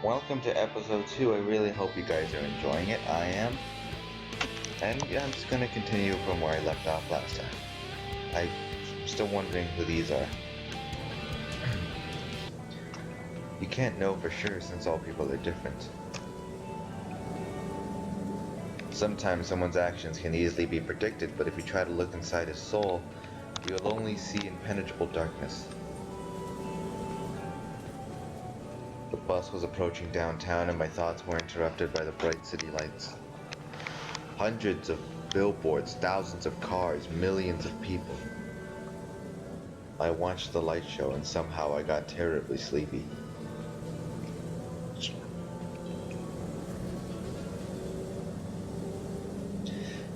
Welcome to episode 2. I really hope you guys are enjoying it. I am. And yeah, I'm just gonna continue from where I left off last time. I'm still wondering who these are. You can't know for sure since all people are different. Sometimes someone's actions can easily be predicted, but if you try to look inside his soul, you'll only see impenetrable darkness. The bus was approaching downtown and my thoughts were interrupted by the bright city lights. Hundreds of billboards, thousands of cars, millions of people. I watched the light show and somehow I got terribly sleepy.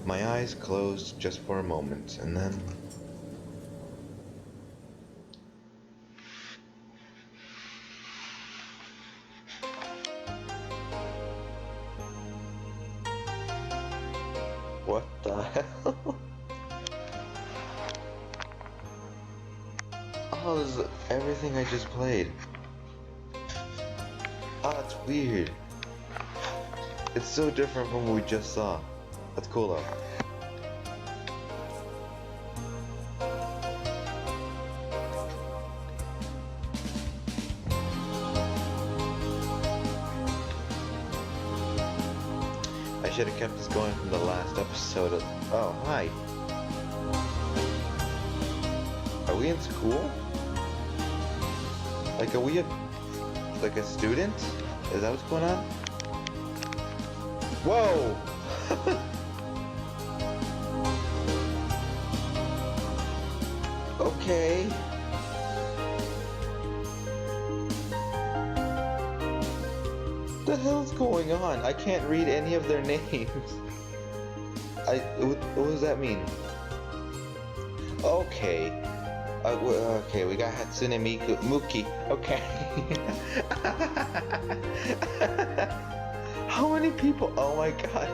My eyes closed just for a moment and then... What the hell? Oh, this is everything I just played. Oh, it's weird. It's so different from what we just saw. That's cool though. I should have kept this going from the last episode of... Oh, hi. Are we in school? Like, are we a student? Is that what's going on? Whoa! Okay. What the hell's going on? I can't read any of their names. What does that mean? Okay. Okay, we got Hatsune Muki. Okay. How many people? Oh my god.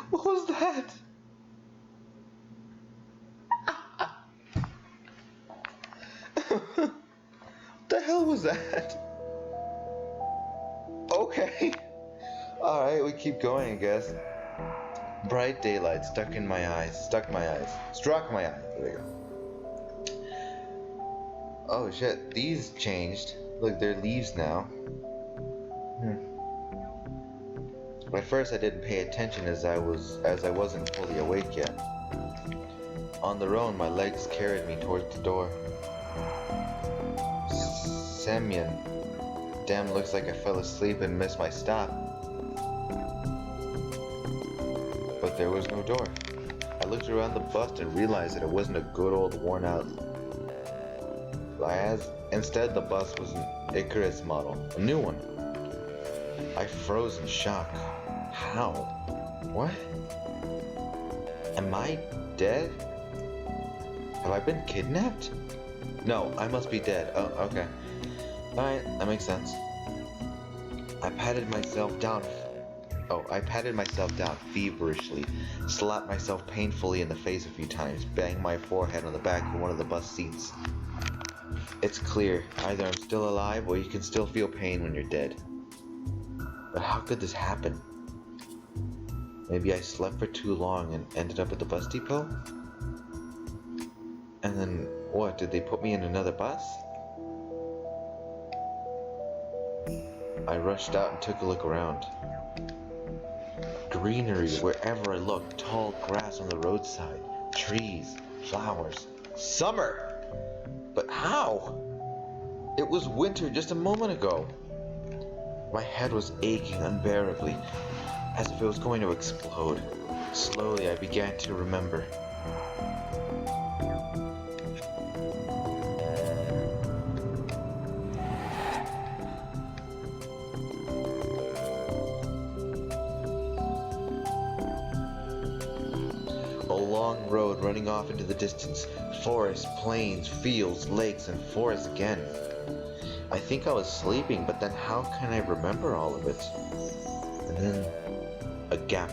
What was that? What the hell was that? Okay. Alright, we keep going, I guess. Bright daylight struck my eyes. There we go. Oh shit, these changed. Look, they're leaves now. At first I didn't pay attention as I wasn't fully awake yet. On their own, my legs carried me towards the door. Semyon. Damn, looks like I fell asleep and missed my stop. But there was no door. I looked around the bus and realized that it wasn't a good old worn out instead the bus was an Icarus model, a new one. I froze in shock. How? What? Am I dead? Have I been kidnapped? No, I must be dead. Oh, okay. Alright, that makes sense. I patted myself down feverishly, slapped myself painfully in the face a few times, banged my forehead on the back of one of the bus seats. It's clear, either I'm still alive or you can still feel pain when you're dead. But how could this happen? Maybe I slept for too long and ended up at the bus depot? And then, what, did they put me in another bus? I rushed out and took a look around. Greenery wherever I looked, tall grass on the roadside, trees, flowers, summer! But how? It was winter just a moment ago. My head was aching unbearably, as if it was going to explode. Slowly I began to remember. A long road running off into the distance. Forests, plains, fields, lakes, and forests again. I think I was sleeping, but then how can I remember all of it? And then a gap.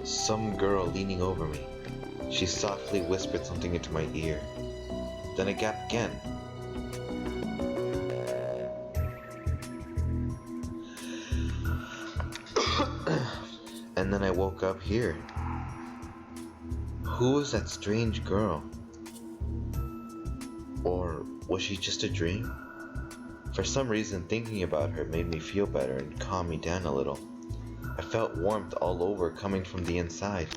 Some girl leaning over me. She softly whispered something into my ear. Then a gap again. And then I woke up here. Who was that strange girl? Or was she just a dream? For some reason, thinking about her made me feel better and calmed me down a little. I felt warmth all over coming from the inside.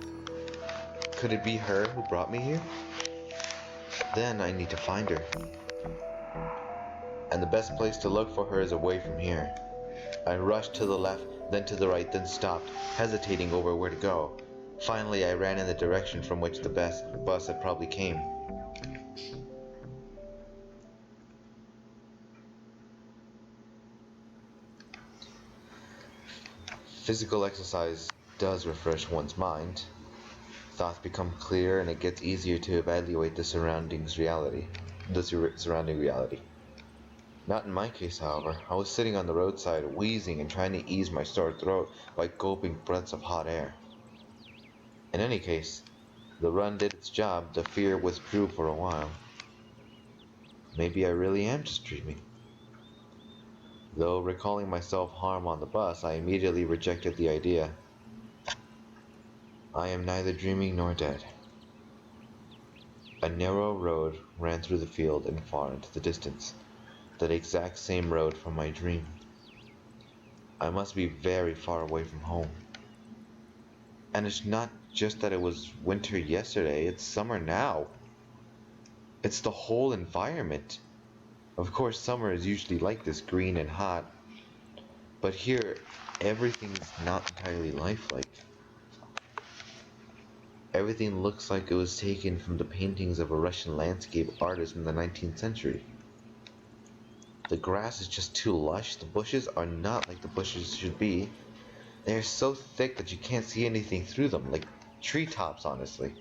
Could it be her who brought me here? Then I need to find her. And the best place to look for her is away from here. I rushed to the left, then to the right, then stopped, hesitating over where to go. Finally, I ran in the direction from which the bus had probably came. Physical exercise does refresh one's mind. Thoughts become clearer and it gets easier to evaluate the surrounding reality. Not in my case, however. I was sitting on the roadside, wheezing and trying to ease my sore throat by gulping breaths of hot air. In any case, the run did its job. The fear withdrew for a while. Maybe I really am just dreaming. Though recalling my self-harm on the bus, I immediately rejected the idea. I am neither dreaming nor dead. A narrow road ran through the field and far into the distance. That exact same road from my dream. I must be very far away from home. And it's not just that it was winter yesterday, it's summer now. It's the whole environment. Of course, summer is usually like this, green and hot. But here, everything's not entirely lifelike. Everything looks like it was taken from the paintings of a Russian landscape artist from the 19th century. The grass is just too lush. The bushes are not like the bushes should be. They are so thick that you can't see anything through them, like treetops, honestly.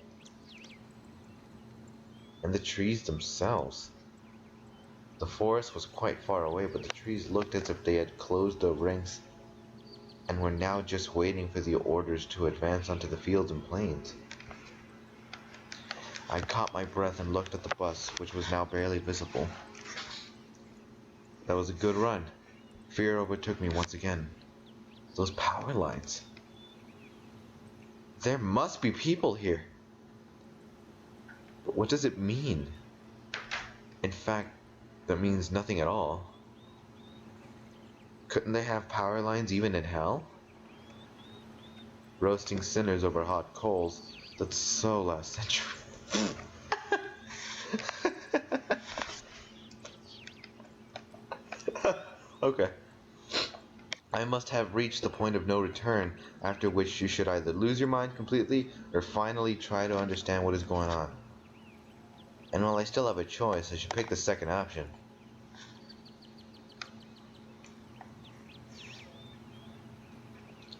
And the trees themselves. The forest was quite far away, but the trees looked as if they had closed their ranks and were now just waiting for the orders to advance onto the fields and plains. I caught my breath and looked at the bus, which was now barely visible. That was a good run. Fear overtook me once again. Those power lines. There must be people here. But what does it mean? In fact, that means nothing at all. Couldn't they have power lines even in hell? Roasting sinners over hot coals. That's so last century. Okay. I must have reached the point of no return, after which you should either lose your mind completely or finally try to understand what is going on. And while I still have a choice, I should pick the second option.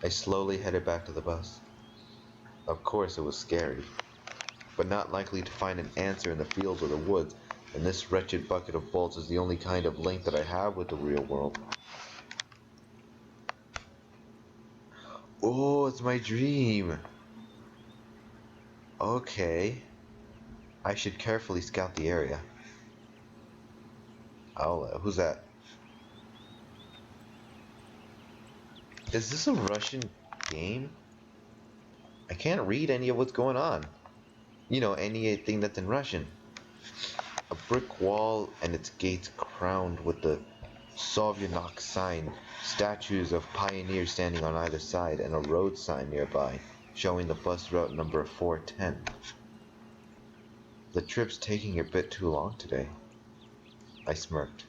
I slowly headed back to the bus. Of course it was scary, but not likely to find an answer in the fields or the woods, and this wretched bucket of bolts is the only kind of link that I have with the real world. Oh, it's my dream. Okay. I should carefully scout the area. Who's that? Is this a Russian game? I can't read any of what's going on. You know, anything that's in Russian. A brick wall and its gates crowned with the Sovyanok sign, statues of pioneers standing on either side, and a road sign nearby, showing the bus route number 410. The trip's taking a bit too long today. I smirked.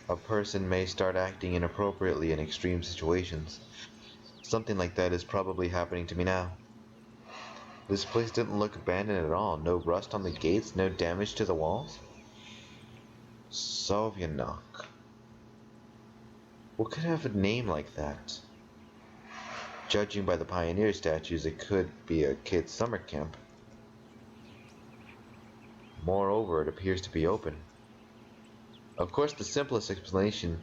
A person may start acting inappropriately in extreme situations. Something like that is probably happening to me now. This place didn't look abandoned at all. No rust on the gates, no damage to the walls. Sovyanok. What could have a name like that? Judging by the pioneer statues, it could be a kid's summer camp. Moreover, it appears to be open. Of course, the simplest explanation,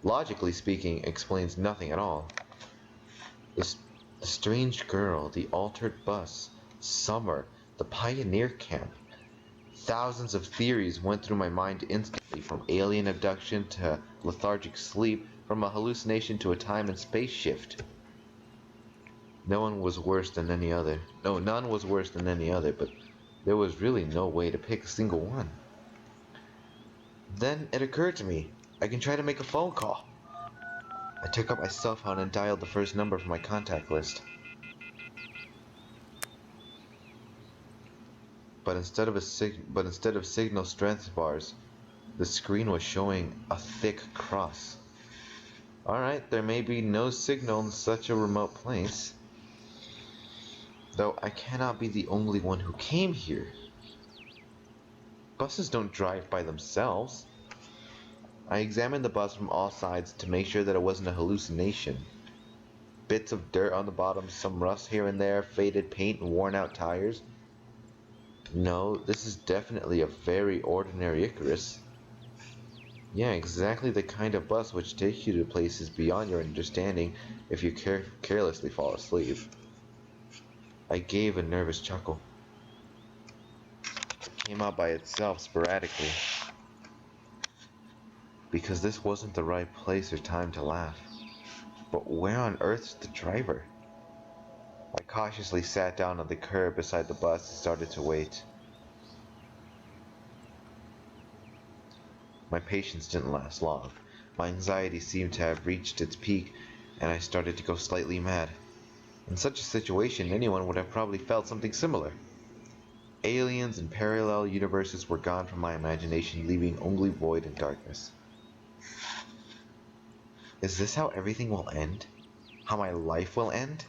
logically speaking, explains nothing at all. The strange girl, the altered bus, summer, the pioneer camp. Thousands of theories went through my mind instantly, from alien abduction to lethargic sleep, from a hallucination to a time and space shift. No one was worse than any other. No, none was worse than any other, but there was really no way to pick a single one. Then it occurred to me, I can try to make a phone call. I took out my cell phone and dialed the first number from my contact list. But instead of signal strength bars, the screen was showing a thick cross. Alright, there may be no signal in such a remote place. Though I cannot be the only one who came here. Buses don't drive by themselves. I examined the bus from all sides to make sure that it wasn't a hallucination. Bits of dirt on the bottom, some rust here and there, faded paint and worn out tires. No, this is definitely a very ordinary Icarus. Yeah, exactly the kind of bus which takes you to places beyond your understanding if you carelessly fall asleep. I gave a nervous chuckle. It came out by itself sporadically. Because this wasn't the right place or time to laugh. But where on earth's the driver? I cautiously sat down on the curb beside the bus and started to wait. My patience didn't last long. My anxiety seemed to have reached its peak, and I started to go slightly mad. In such a situation, anyone would have probably felt something similar. Aliens and parallel universes were gone from my imagination, leaving only void and darkness. Is this how everything will end? How my life will end?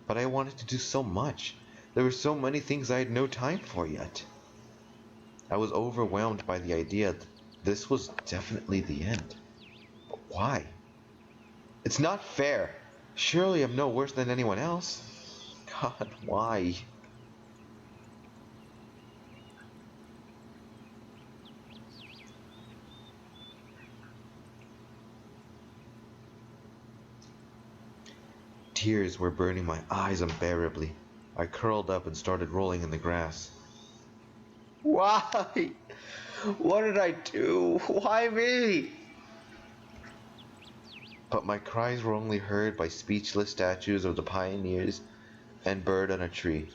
But I wanted to do so much. There were so many things I had no time for yet. I was overwhelmed by the idea that this was definitely the end. But why? It's not fair. Surely I'm no worse than anyone else. God, why? Tears were burning my eyes unbearably. I curled up and started rolling in the grass. Why? What did I do? Why me? But my cries were only heard by speechless statues of the pioneers and bird on a tree,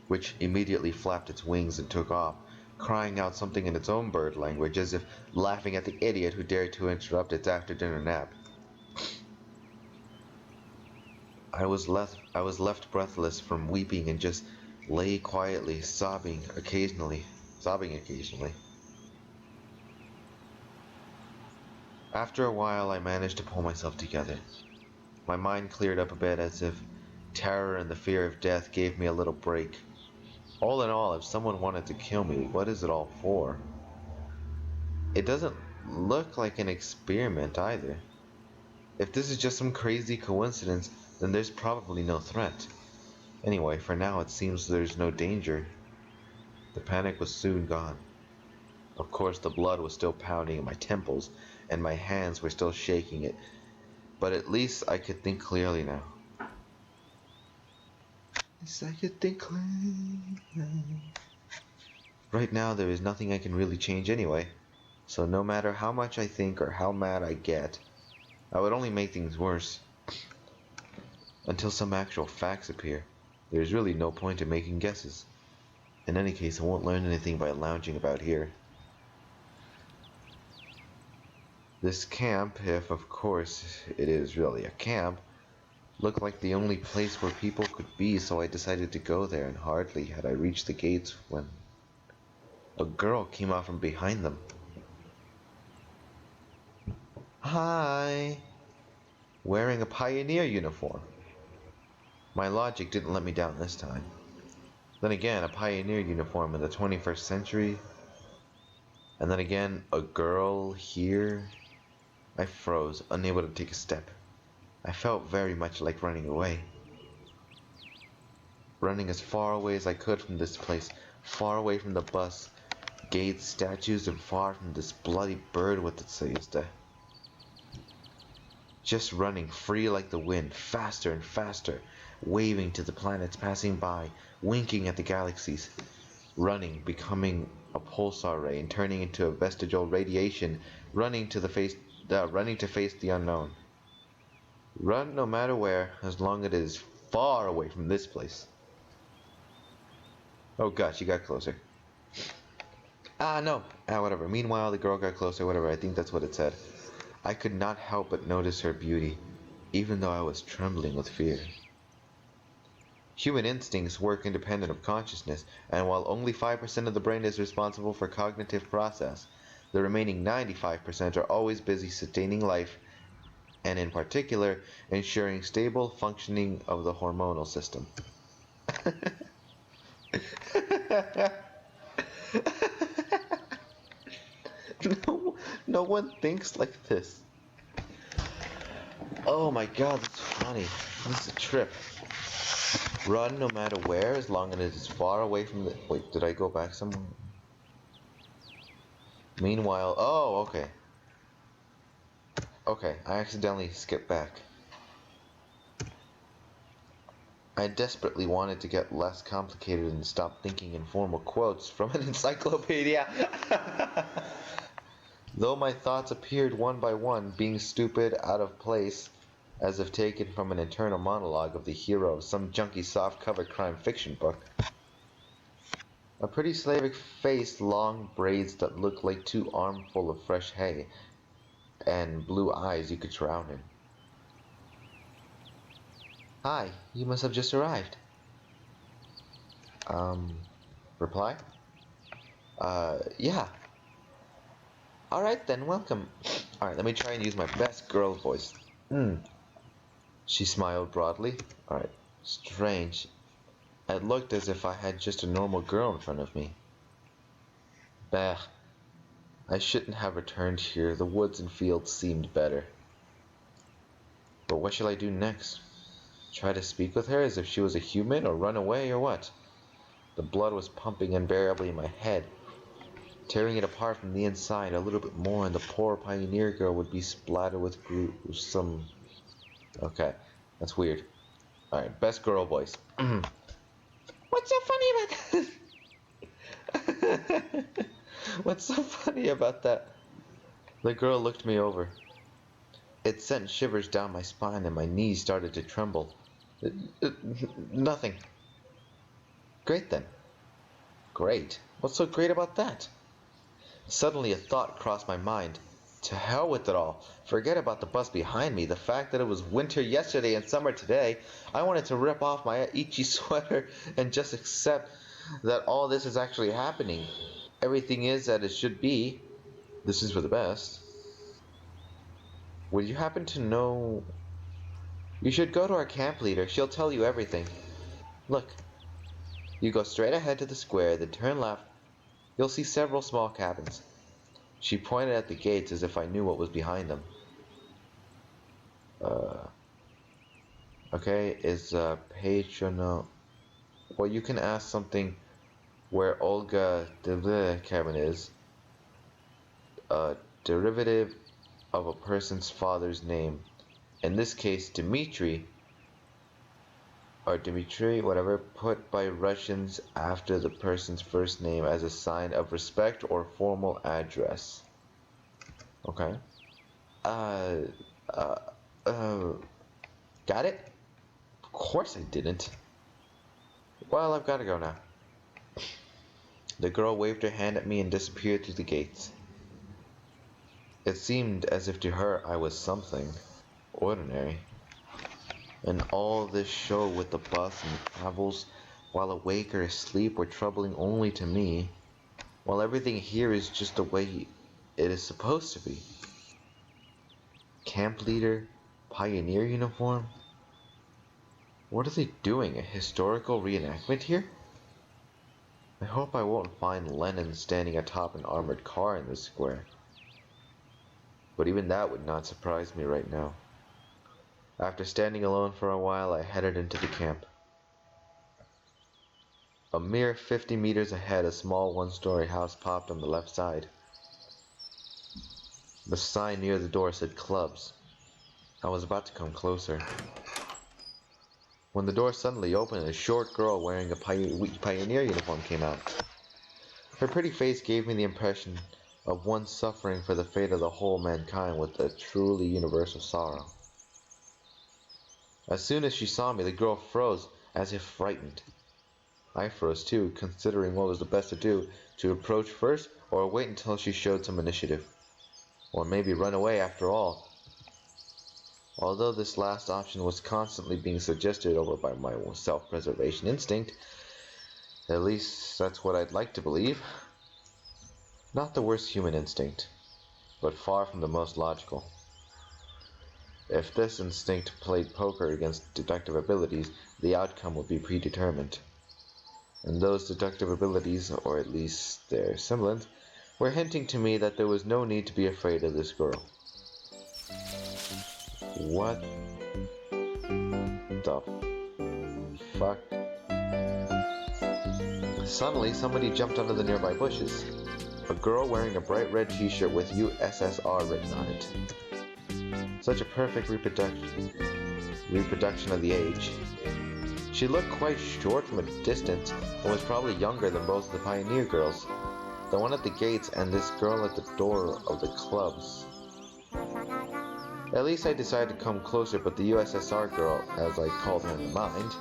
which immediately flapped its wings and took off, crying out something in its own bird language, as if laughing at the idiot who dared to interrupt its after-dinner nap. I was left breathless from weeping and just lay quietly, sobbing occasionally. After a while, I managed to pull myself together. My mind cleared up a bit, as if terror and the fear of death gave me a little break. All in all, if someone wanted to kill me, what is it all for? It doesn't look like an experiment either. If this is just some crazy coincidence, then there's probably no threat. Anyway, for now it seems there's no danger. The panic was soon gone. Of course, the blood was still pounding in my temples, and my hands were still shaking it, but at least I could think clearly now. Right now, there is nothing I can really change anyway, so no matter how much I think or how mad I get, I would only make things worse. Until some actual facts appear, there is really no point in making guesses. In any case, I won't learn anything by lounging about here. This camp, if of course it is really a camp, looked like the only place where people could be, so I decided to go there, and hardly had I reached the gates when a girl came out from behind them. Hi! Wearing a pioneer uniform. My logic didn't let me down this time. Then again, a pioneer uniform in the 21st century. And then again, a girl here. I froze, unable to take a step. I felt very much like running away. Running as far away as I could from this place, far away from the bus, gates, statues, and far from this bloody bird with its sayista. just running free like the wind, faster and faster, waving to the planets passing by, winking at the galaxies, running, becoming a pulsar ray and turning into a vestigial radiation, running to face the unknown. Run no matter where, as long as it is far away from this place. Oh gosh, you got closer. No. Whatever. Meanwhile, the girl got closer, whatever. I think that's what it said. I could not help but notice her beauty, even though I was trembling with fear. Human instincts work independent of consciousness, and while only 5% of the brain is responsible for cognitive process, the remaining 95% are always busy sustaining life, and in particular, ensuring stable functioning of the hormonal system. No one thinks like this. Oh my god, that's funny. This is a trip. Run no matter where, as long as it is far away from the... Wait, did I go back somewhere? Meanwhile... Oh, okay. Okay, I accidentally skipped back. I desperately wanted to get less complicated and stop thinking in formal quotes from an encyclopedia. Though my thoughts appeared one by one, being stupid, out of place, as if taken from an internal monologue of the hero of some junky soft-cover crime fiction book. A pretty Slavic-faced, long braids that looked like 2 armfuls of fresh hay, and blue eyes you could drown in. Hi, you must have just arrived. Reply? Yeah. Alright then, welcome. Alright, let me try and use my best girl voice. She smiled broadly. Alright, strange. It looked as if I had just a normal girl in front of me. Bah. I shouldn't have returned here. The woods and fields seemed better. But what shall I do next? Try to speak with her as if she was a human, or run away, or what? The blood was pumping unbearably in my head, tearing it apart from the inside. A little bit more and the poor pioneer girl would be splattered with gruesome... Okay, that's weird. Alright, best girl voice. What's so funny about that? What's so funny about that? The girl looked me over. It sent shivers down my spine and my knees started to tremble. Nothing. Great then. Great? What's so great about that? Suddenly a thought crossed my mind. To hell with it all. Forget about the bus behind me. The fact that it was winter yesterday and summer today. I wanted to rip off my itchy sweater and just accept that all this is actually happening. Everything is as it should be. This is for the best. Would you happen to know... You should go to our camp leader. She'll tell you everything. Look. You go straight ahead to the square, then turn left. You'll see several small cabins. She pointed at the gates as if I knew what was behind them. Okay, is patron... Well, you can ask something where Olga the cabin is. A derivative of a person's father's name. In this case, Dmitri, or Dmitri, whatever, put by Russians after the person's first name as a sign of respect or formal address. Okay. Got it? Of course I didn't. Well, I've got to go now. The girl waved her hand at me and disappeared through the gates. It seemed as if to her I was something ordinary. And all this show with the bus and the travels, while awake or asleep, were troubling only to me, while everything here is just the way it is supposed to be. Camp leader, pioneer uniform? What are they doing? A historical reenactment here? I hope I won't find Lenin standing atop an armored car in this square. But even that would not surprise me right now. After standing alone for a while, I headed into the camp. A mere 50 meters ahead, a small one-story house popped on the left side. The sign near the door said clubs. I was about to come closer when the door suddenly opened and a short girl wearing a pioneer uniform came out. Her pretty face gave me the impression of one suffering for the fate of the whole mankind with a truly universal sorrow. As soon as she saw me, the girl froze, as if frightened. I froze too, considering what was the best to do, to approach first or wait until she showed some initiative. Or maybe run away after all. Although this last option was constantly being suggested over by my self-preservation instinct, at least that's what I'd like to believe. Not the worst human instinct, but far from the most logical. If this instinct played poker against deductive abilities, the outcome would be predetermined. And those deductive abilities, or at least their semblance, were hinting to me that there was no need to be afraid of this girl. What the fuck? Suddenly, somebody jumped under the nearby bushes. A girl wearing a bright red t-shirt with USSR written on it. Such a perfect reproduction of the age. She looked quite short from a distance and was probably younger than both of the pioneer girls, the one at the gates and this girl at the door of the clubs. At least I decided to come closer, but the USSR girl, as I called her in mind,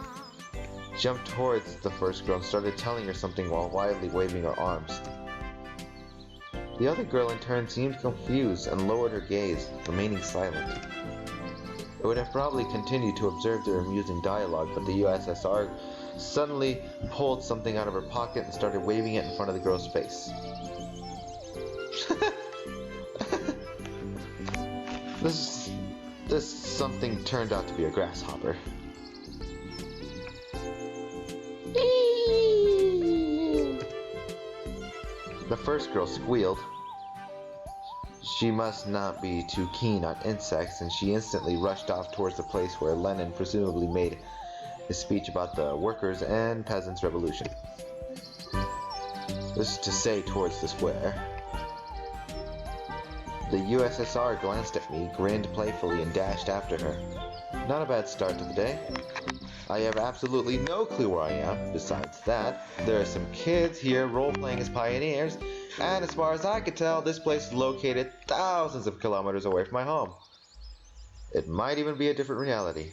jumped towards the first girl and started telling her something while wildly waving her arms. The other girl in turn seemed confused and lowered her gaze, remaining silent. I would have probably continued to observe their amusing dialogue, but the USSR suddenly pulled something out of her pocket and started waving it in front of the girl's face. This something turned out to be a grasshopper. The first girl squealed. She must not be too keen on insects, and she instantly rushed off towards the place where Lenin presumably made his speech about the workers' and peasants' revolution. This is to say, towards the square. The USSR glanced at me, grinned playfully, and dashed after her. Not a bad start to the day. I have absolutely no clue where I am. Besides that, there are some kids here role-playing as pioneers, and as far as I could tell, this place is located thousands of kilometers away from my home. It might even be a different reality.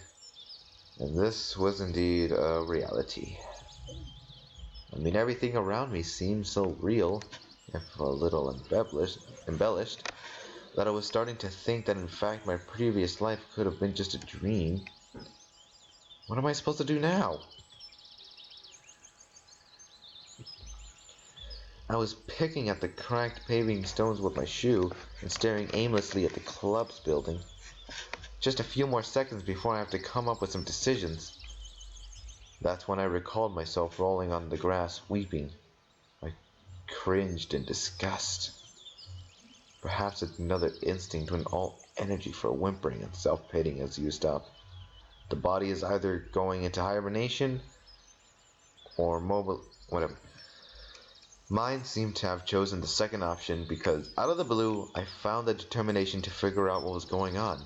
And this was indeed a reality. I mean, everything around me seemed so real, if a little embellished, that I was starting to think that in fact my previous life could have been just a dream. What am I supposed to do now? I was picking at the cracked paving stones with my shoe and staring aimlessly at the club's building. Just a few more seconds before I have to come up with some decisions. That's when I recalled myself rolling on the grass, weeping. I cringed in disgust. Perhaps another instinct when all energy for whimpering and self-pitying is used up. The body is either going into hibernation or whatever. Mine seemed to have chosen the second option because, out of the blue, I found the determination to figure out what was going on.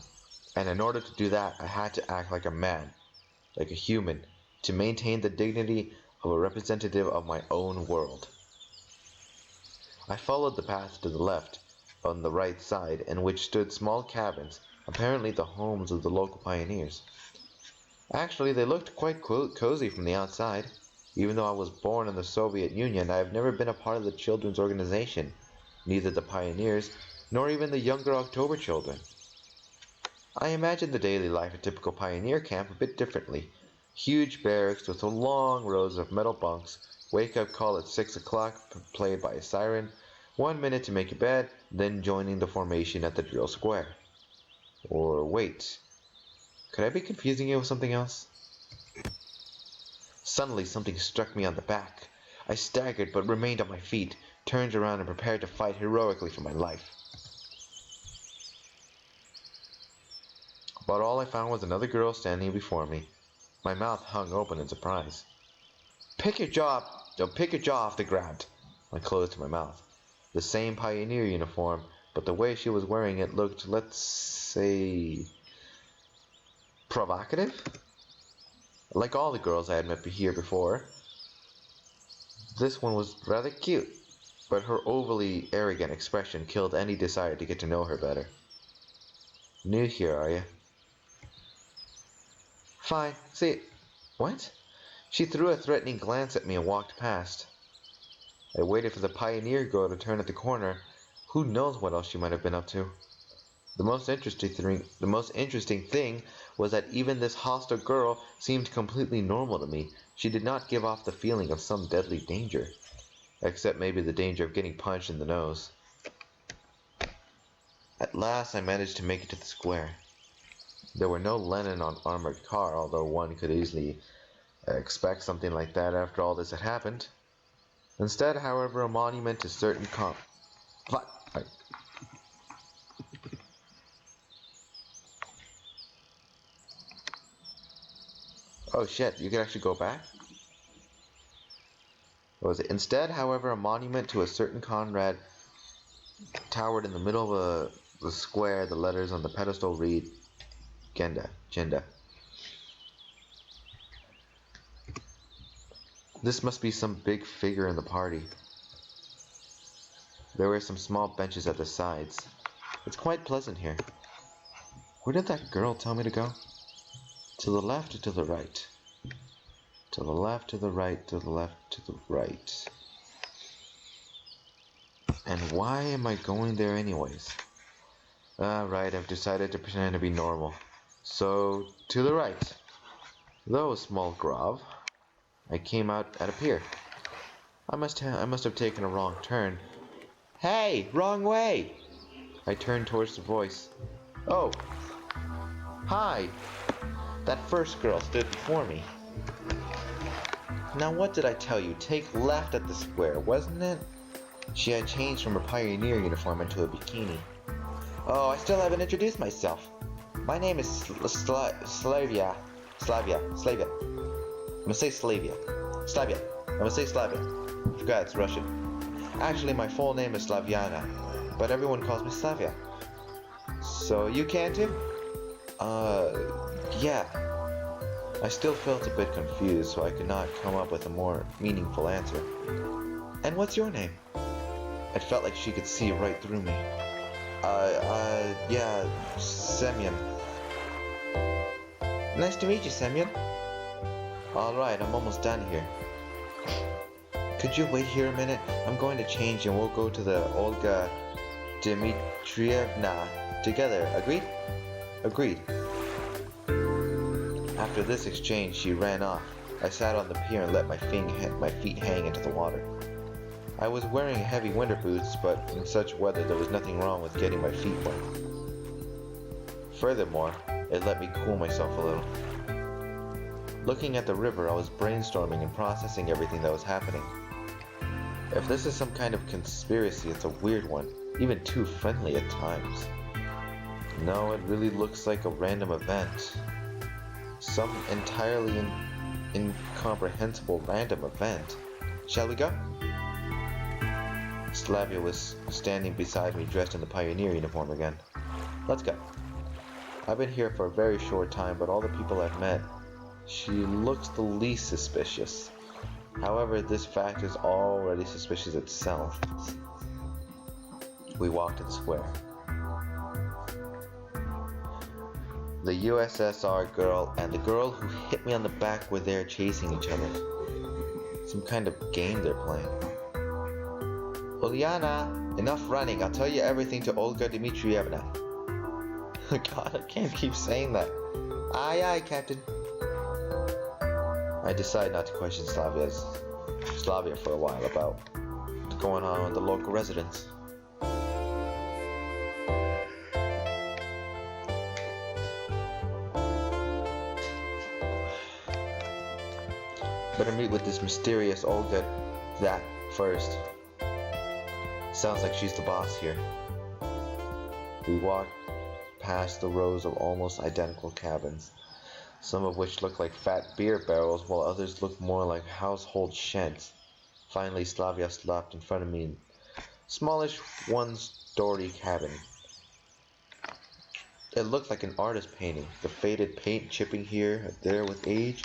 And in order to do that, I had to act like a man, like a human, to maintain the dignity of a representative of my own world. I followed the path to the left, on the right side, in which stood small cabins, apparently the homes of the local pioneers. Actually, they looked quite cozy from the outside. Even though I was born in the Soviet Union, I have never been a part of the children's organization, neither the pioneers, nor even the younger October children. I imagined the daily life of a typical pioneer camp a bit differently. Huge barracks with long rows of metal bunks, wake-up call at 6 o'clock, played by a siren, 1 minute to make your bed, then joining the formation at the drill square. Or wait, could I be confusing it with something else? Suddenly something struck me on the back. I staggered but remained on my feet, turned around and prepared to fight heroically for my life. But all I found was another girl standing before me. My mouth hung open in surprise. Pick your jaw off the ground, I closed to my mouth. The same pioneer uniform, but the way she was wearing it looked, let's say, provocative. Like all the girls I had met here before, this one was rather cute, but her overly arrogant expression killed any desire to get to know her better. New here, are you? Fine. See, what? She threw a threatening glance at me and walked past. I waited for the pioneer girl to turn at the corner. Who knows what else she might have been up to? The most interesting thing was that even this hostile girl seemed completely normal to me. She did not give off the feeling of some deadly danger, except maybe the danger of getting punched in the nose. At last I managed to make it to the square. There were no Lenin on armored car, although one could easily expect something like that after all this had happened. Instead, however, a monument to certain What? Oh shit, you can actually go back? What was it? Instead, however, a monument to a certain Conrad towered in the middle of the square. The letters on the pedestal read Genda. This must be some big figure in the party. There were some small benches at the sides. It's quite pleasant here. Where did that girl tell me to go? To the left or to the right? To the left, to the right, to the left, to the right. And why am I going there anyways? Right, I've decided to pretend to be normal. So, to the right. Though a small grove, I came out at a pier. I must have taken a wrong turn. Hey, wrong way! I turned towards the voice. Oh, hi! That first girl stood before me. Now what did I tell you? Take left at the square, wasn't it? She had changed from her pioneer uniform into a bikini. Oh, I still haven't introduced myself. My name is Slavia. I'm gonna say Slavia. I'm gonna say Slavia. I forgot it's Russian. Actually, my full name is Slaviana, but everyone calls me Slavia. So you can too? Yeah. I still felt a bit confused, so I could not come up with a more meaningful answer. And what's your name? It felt like she could see right through me. Yeah, Semyon. Nice to meet you, Semyon. Alright, I'm almost done here. Could you wait here a minute? I'm going to change and we'll go to the Olga Dmitrievna together. Agreed? Agreed. After this exchange, she ran off. I sat on the pier and let my feet hang into the water. I was wearing heavy winter boots, but in such weather there was nothing wrong with getting my feet wet. Furthermore, it let me cool myself a little. Looking at the river, I was brainstorming and processing everything that was happening. If this is some kind of conspiracy, it's a weird one, even too friendly at times. No, it really looks like a random event. Some entirely incomprehensible random event. Shall we go? Slavia was standing beside me, dressed in the pioneer uniform again. Let's go. I've been here for a very short time, but all the people I've met, she looks the least suspicious. However, this fact is already suspicious itself. We walked to the square. The USSR girl and the girl who hit me on the back were there chasing each other. Some kind of game they're playing. Uliana, enough running. I'll tell you everything to Olga Dmitrievna. God, I can't keep saying that. Aye, aye, Captain. I decided not to question Slavia for a while about what's going on with the local residents. Better meet with this mysterious Olga that first. Sounds like she's the boss here. We walked past the rows of almost identical cabins, some of which looked like fat beer barrels while others looked more like household sheds. Finally, Slavia stopped in front of me, smallish one-story cabin. It looked like an artist painting. The faded paint chipping here and there with age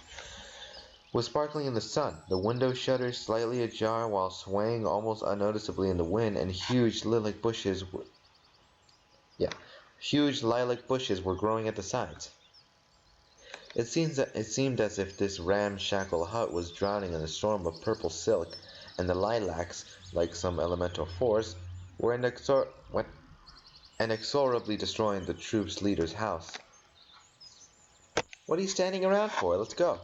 was sparkling in the sun. The window shutters slightly ajar while swaying almost unnoticeably in the wind, and huge lilac bushes were growing at the sides. It seemed as if this ramshackle hut was drowning in a storm of purple silk, and the lilacs, like some elemental force, were inexorably destroying the troop's leader's house. "What are you standing around for? Let's go."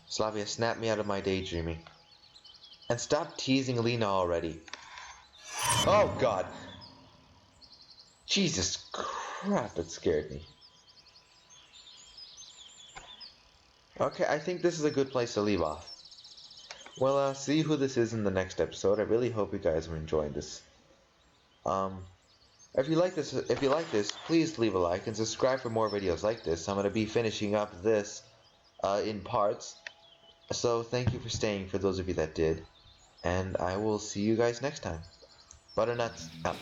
Slavia snapped me out of my daydreaming. "And stop teasing Lena already." Oh god! Jesus crap, that scared me. Okay, I think this is a good place to leave off. Well, see who this is in the next episode. I really hope you guys are enjoying this. If you like this, please leave a like and subscribe for more videos like this. I'm gonna be finishing up this in parts. So thank you for staying for those of you that did, and I will see you guys next time. Butternuts out.